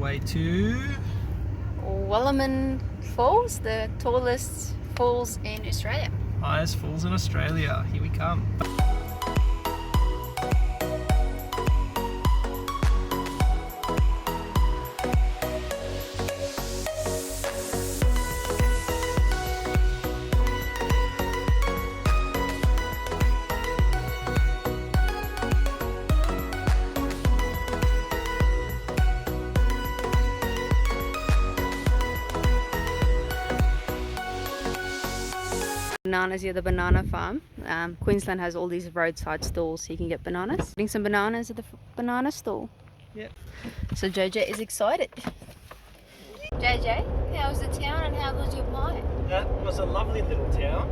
way to Wallaman Falls, the tallest falls in Australia. highest falls in Australia. Here we come. Bananas here, the banana farm. Queensland has all these roadside stalls so you can get bananas. Getting some bananas at the banana stall. Yep. So JJ is excited. JJ, how was the town and how was your pie? That was a lovely little town.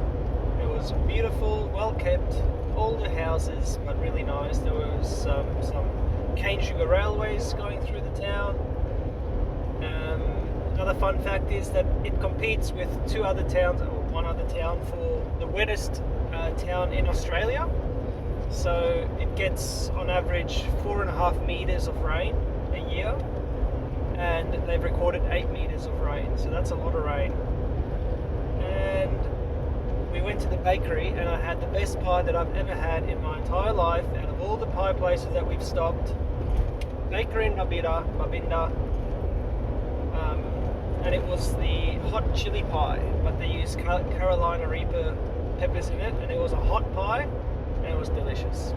It was beautiful, well kept, all the houses, but really nice. There was some cane sugar railways going through the town. Another fun fact is that it competes with two other towns, or one other town, for the wettest town in Australia. So it gets on average 4.5 meters of rain a year, and they've recorded 8 meters of rain, so that's a lot of rain. And we went to the bakery and I had the best pie that I've ever had in my entire life out of all the pie places that we've stopped. Bakery in Mabinda. And it was the hot chili pie, but they used Carolina Reaper peppers in it, and it was a hot pie and it was delicious.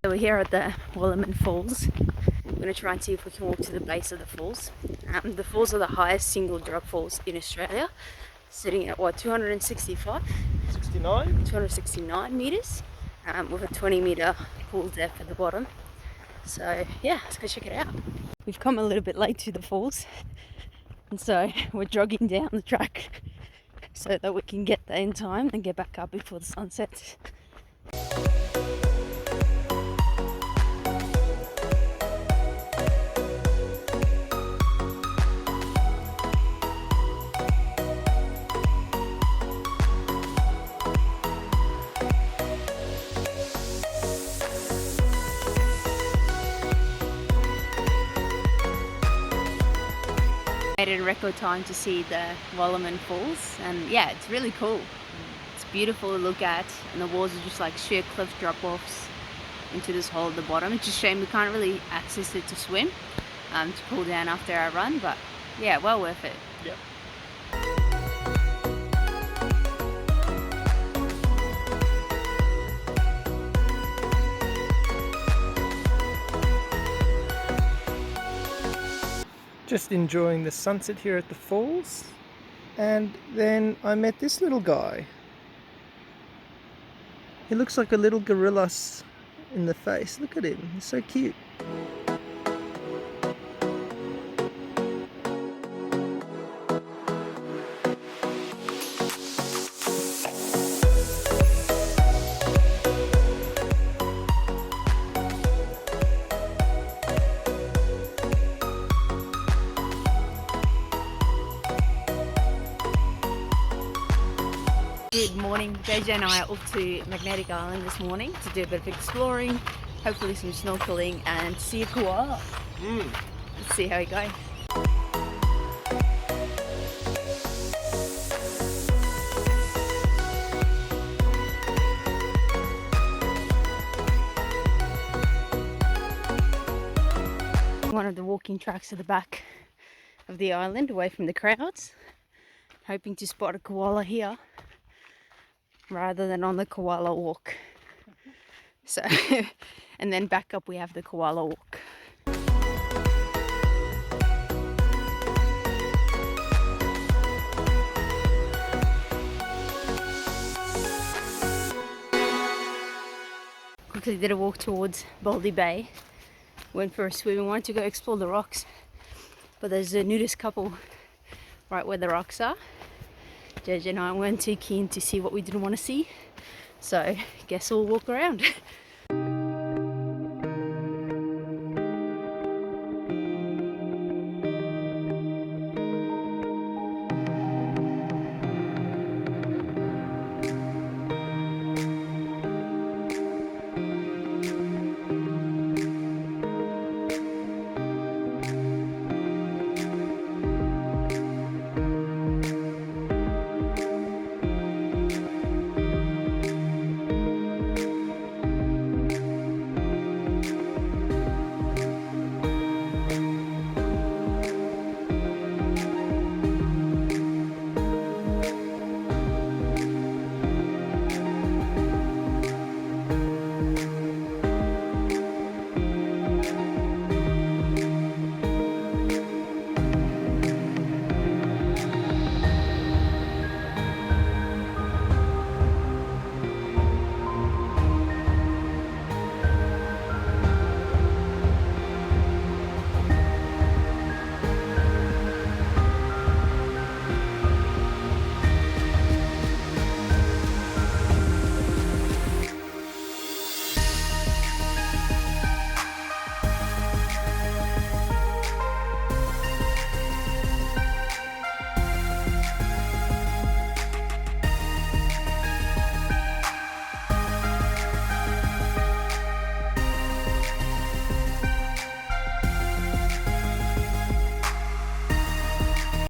So we're here at the Wallaman Falls. We're going to try and see if we can walk to the base of the falls. The falls are the highest single drop falls in Australia, sitting at 269 meters, with a 20-meter pool depth at the bottom. So yeah, let's go check it out. We've come a little bit late to the falls, and so we're jogging down the track so that we can get there in time and get back up before the sun sets. Made it in record time to see the Wallaman Falls, and yeah, it's really cool. It's beautiful to look at, and the walls are just like sheer cliff drop-offs into this hole at the bottom. It's just a shame we can't really access it to swim, to cool down after our run, but yeah, well worth it. Yep. Just enjoying the sunset here at the falls, and then I met this little guy. He looks like a little gorilla in the face. Look at him, he's so cute. Good morning. JJ and I are off to Magnetic Island this morning to do a bit of exploring, hopefully some snorkeling, and see a koala. Let's see how we go. One of the walking tracks at the back of the island, away from the crowds. Hoping to spot a koala here rather than on the koala walk. So, and then back up we have the koala walk. Quickly did a walk towards Baldy Bay. Went for a swim and wanted to go explore the rocks, but there's a nudist couple right where the rocks are. JJ and I weren't too keen to see what we didn't want to see, so guess we'll walk around.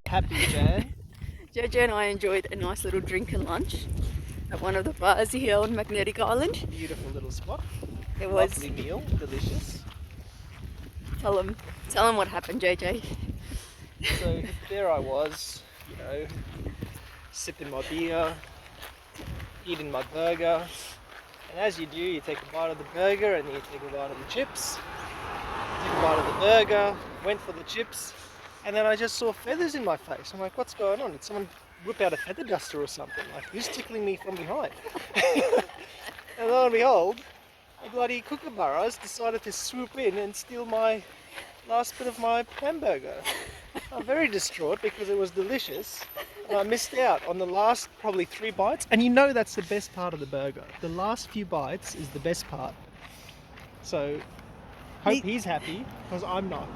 happy, Jan. Jojo and I enjoyed a nice little drink and lunch at one of the bars here on Magnetic Island. Beautiful little spot. It was. Lovely meal, delicious. Tell them what happened, JJ. So there I was, you know, sipping my beer, eating my burger. And as you do, you take a bite of the burger and then you take a bite of the chips. Took a bite of the burger, went for the chips, and then I just saw feathers in my face. I'm like, what's going on? Did someone whip out a feather duster or something? Like, who's tickling me from behind? And lo and behold, the bloody kookaburras decided to swoop in and steal my last bit of my hamburger. I'm very distraught because it was delicious and I missed out on the last probably 3 bites. And you know that's the best part of the burger. The last few bites is the best part. So hope he's happy because I'm not.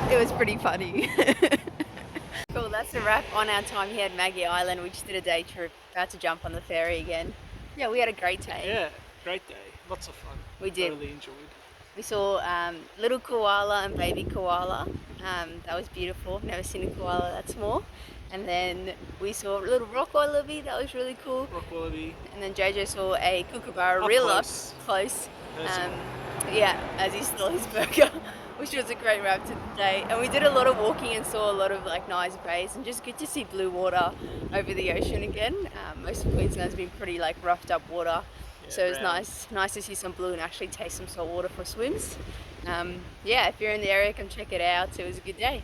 It was pretty funny. Cool, that's a wrap on our time here at Maggie Island. We just did a day trip, about to jump on the ferry again. Yeah, we had a great day. Yeah, great day. Lots of fun. We did. Totally enjoyed. We saw little koala and baby koala. That was beautiful. Never seen a koala that small. And then we saw a little rock wallaby. That was really cool. Rock wallaby. And then JJ saw a kookaburra up close. Yeah, as he stole his burger, which was a great wrap to the day. And we did a lot of walking and saw a lot of like nice bays and just good to see blue water over the ocean again. Most of Queensland's been pretty like roughed up water. So it was nice to see some blue and actually taste some salt water for swims. Yeah, if you're in the area, come check it out. It was a good day.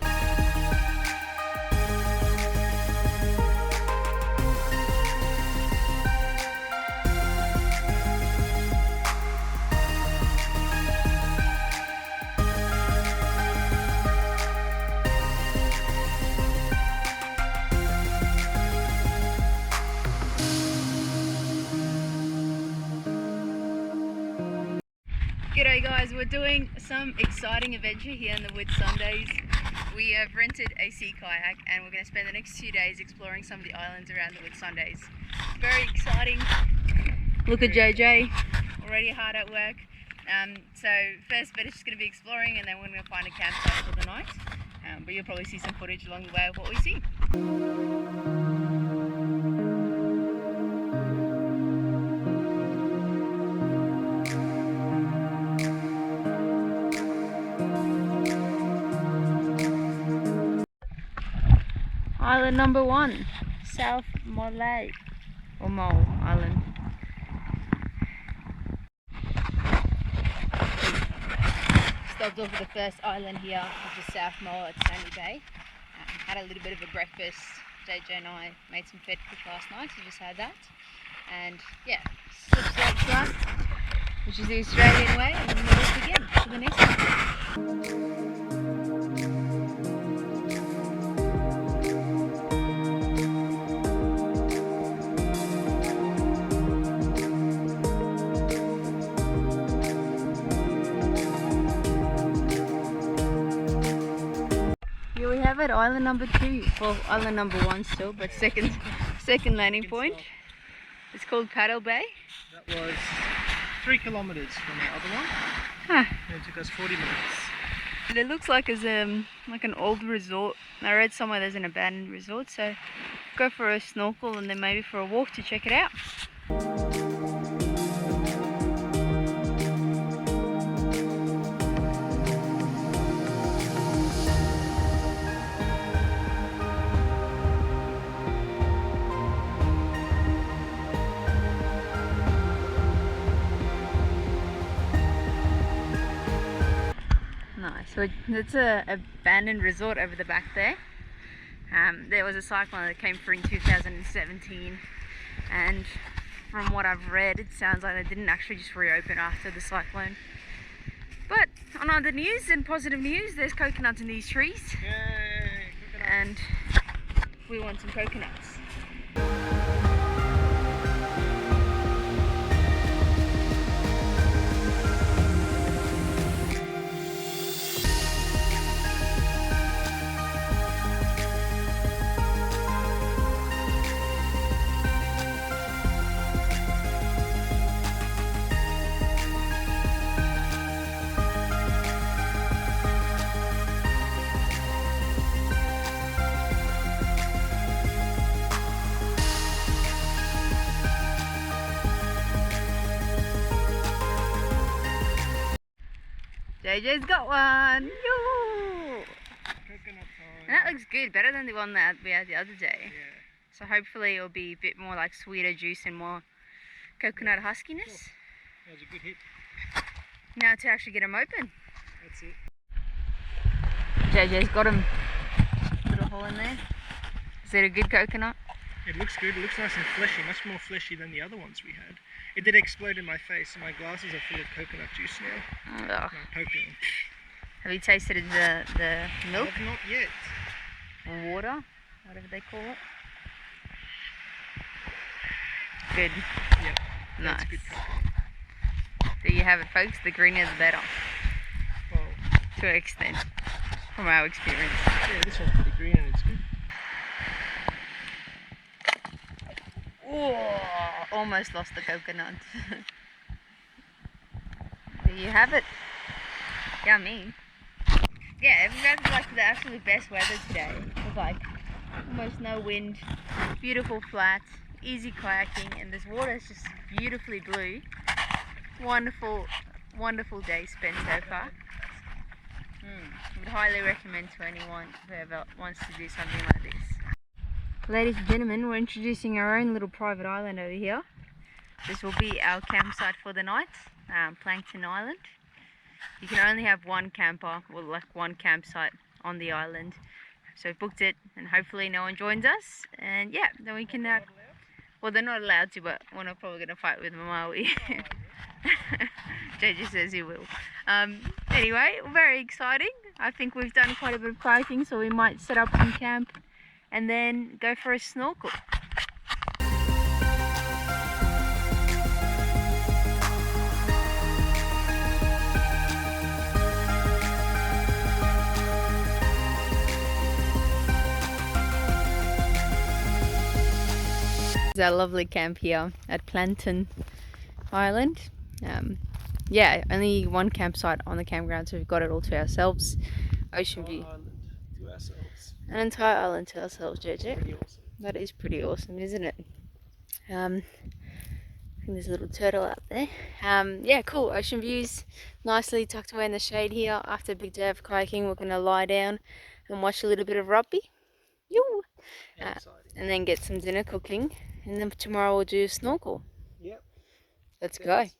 G'day guys, we're doing some exciting adventure here in the Whitsundays. We have rented a sea kayak and we're going to spend the next 2 days exploring some of the islands around the Whitsundays. Very exciting. Look at JJ, already hard at work. So first bit is just going to be exploring and then we're going to find a campsite for the night. But you'll probably see some footage along the way of what we see. Island number 1, South Mole or Mole Island. Stopped off at the first island here, which is South Mole at Sandy Bay. Had a little bit of a breakfast. JJ and I made some fed cook last night, so just had that. And yeah, slip slopes left, which is the Australian way, and then we'll look again to the next one. Here we have it, island number 2. Well, island number 1 still, but second landing point. It's called Paddle Bay. That was 3 kilometers from the other one. Huh. And it took us 40 minutes. It looks like it's like an old resort. I read somewhere there's an abandoned resort, so go for a snorkel and then maybe for a walk to check it out. So it's a abandoned resort over the back there. There was a cyclone that came through in 2017, and from what I've read, it sounds like they didn't actually just reopen after the cyclone. But on other news and positive news, there's coconuts in these trees. Yay, coconuts. And we want some coconuts. JJ's got one. Yoo! Coconut time. And that looks good, better than the one that we had the other day. Yeah. So hopefully it'll be a bit more like sweeter juice and more coconut huskiness. That was a good hit. Now to actually get them open. That's it. JJ's got them. Little hole in there. Is it a good coconut? It looks good. It looks nice and fleshy. Much more fleshy than the other ones we had. It did explode in my face, so my glasses are full of coconut juice now. Oh. I'm poking them. Have you tasted the milk? I've not yet. Or water? Whatever they call it. Good. Yep. Nice. That's good coconut. There you have it, folks. The greener the better. Well, To an extent. From our experience. yeah, this one's pretty green and it's good. Oh, almost lost the coconut. There you have it. Yummy. Yeah, if you guys would like the absolute best weather today, with like almost no wind, beautiful flats, easy kayaking, and this water is just beautifully blue. Wonderful, wonderful day spent so far. Would highly recommend to anyone whoever wants to do something like this. Ladies and gentlemen, we're introducing our own little private island over here. This will be our campsite for the night, Plankton Island. You can only have one camper, or like one campsite on the island. So we've booked it, and hopefully no one joins us. And yeah, then we can, well, they're not allowed to, but we're not probably going to fight with them, are we? JJ says he will. Anyway, very exciting. I think we've done quite a bit of kayaking, so we might set up some camp and then go for a snorkel. It's our lovely camp here at Plankton Island. Yeah, only one campsite on the campground, so we've got it all to ourselves. Ocean view. Island to ourselves. An entire island to ourselves, JJ. Pretty awesome. That is pretty awesome, isn't it? I think there's a little turtle out there. Yeah, cool. Ocean views, nicely tucked away in the shade here. After a big day of kayaking, we're going to lie down and watch a little bit of rugby. Yoo! And then get some dinner cooking. And then tomorrow we'll do a snorkel. Yep. Let's go. Great.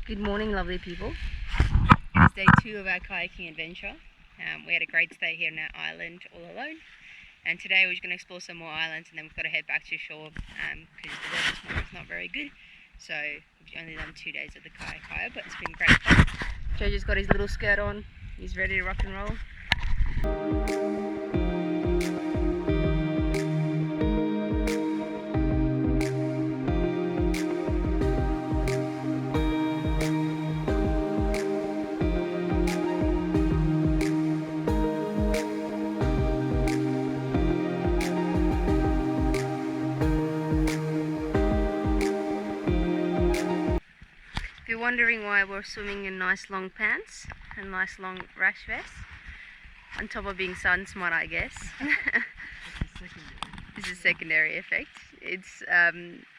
Good morning, lovely people. It's day 2 of our kayaking adventure. We had a great stay here on our island all alone, and today we're just going to explore some more islands, and then we've got to head back to shore because the weather tomorrow is not very good. So we've only done 2 days of the kayak hire, but it's been great fun. Jojo's got his little skirt on. He's ready to rock and roll. If you're wondering why we're swimming in nice long pants and nice long rash vests, on top of being sun smart, I guess. This is secondary effect. It's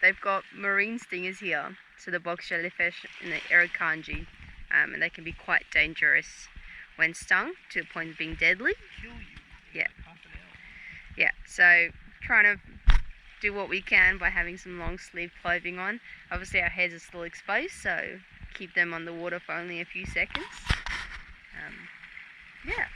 they've got marine stingers here, so the box jellyfish and the erikanji, and they can be quite dangerous when stung to the point of being deadly. Kill you. Yeah. Half an hour. Yeah, so trying to do what we can by having some long sleeve clothing on. Obviously our heads are still exposed, so keep them on the water for only a few seconds. Yeah.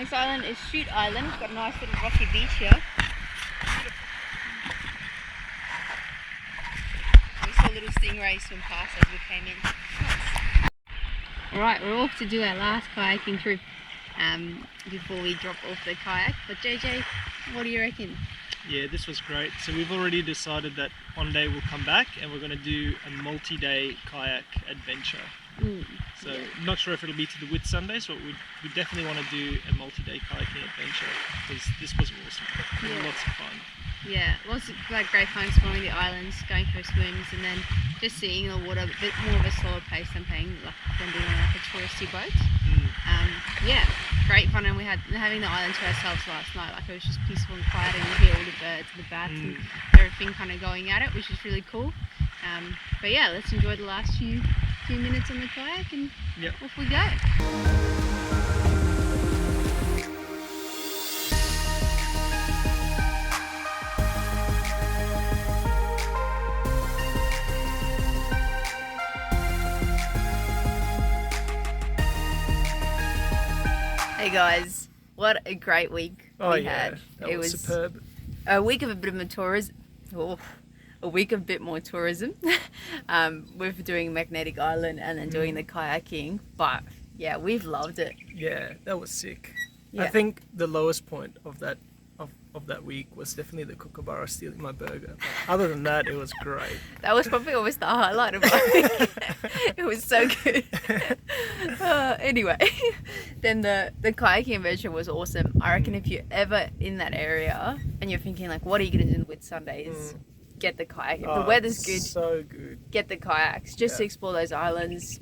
This island is Shoot Island. It's got a nice little rocky beach here. We saw little stingrays swim past as we came in. Nice. Alright, we're off to do our last kayaking trip before we drop off the kayak. But JJ, what do you reckon? Yeah, this was great. So we've already decided that one day we'll come back and we're going to do a multi-day kayak adventure. So not sure if it'll be to the Whitsundays, but we definitely want to do a multi-day kayaking adventure because this was awesome. Yeah. Lots of fun. Yeah, lots of like great fun exploring the islands, going for swims, and then just seeing the water a bit more of a slower pace than being on like a touristy boat. Yeah, great fun, and we had having the island to ourselves last night. Like it was just peaceful and quiet, and you hear all the birds and the bats and everything kind of going at it, which is really cool. But yeah, let's enjoy the last few minutes on the kayak and off we go. Hey guys, what a great week we had. It was superb. A week of a bit more tourism. With doing Magnetic Island and then doing the kayaking, but yeah, we've loved it. Yeah, that was sick. Yeah. I think the lowest point of that week was definitely the kookaburra stealing my burger. But other than that, it was great. That was probably almost the highlight of my week. It was so good. Anyway, then the kayaking adventure was awesome. I reckon if you're ever in that area and you're thinking like, what are you going to do with Sundays? Get the kayak. If the weather's good, so good. Get the kayaks just to explore those islands.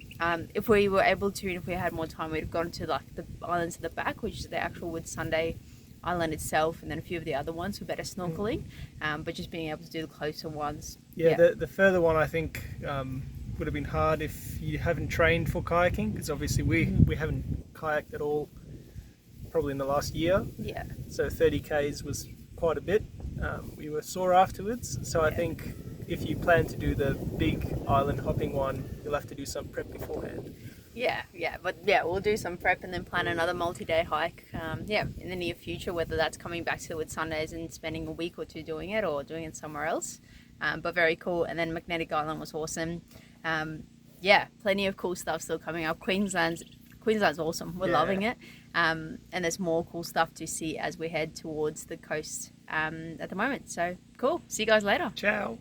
If we were able to, and if we had more time, we'd have gone to like the islands at the back, which is the actual Whitsunday Island itself, and then a few of the other ones for better snorkeling. But just being able to do the closer ones. The further one I think would have been hard if you haven't trained for kayaking, because obviously we haven't kayaked at all probably in the last year. Yeah. So 30 k's was quite a bit. We were sore afterwards, so I think if you plan to do the big island hopping one, you'll have to do some prep beforehand. But we'll do some prep and then plan another multi-day hike in the near future, whether that's coming back to the Whitsundays and spending a week or two doing it or doing it somewhere else. But very cool. And then Magnetic Island was awesome. Plenty of cool stuff still coming up. Queensland's awesome. We're loving it. And there's more cool stuff to see as we head towards the coast at the moment. So cool. See you guys later. Ciao.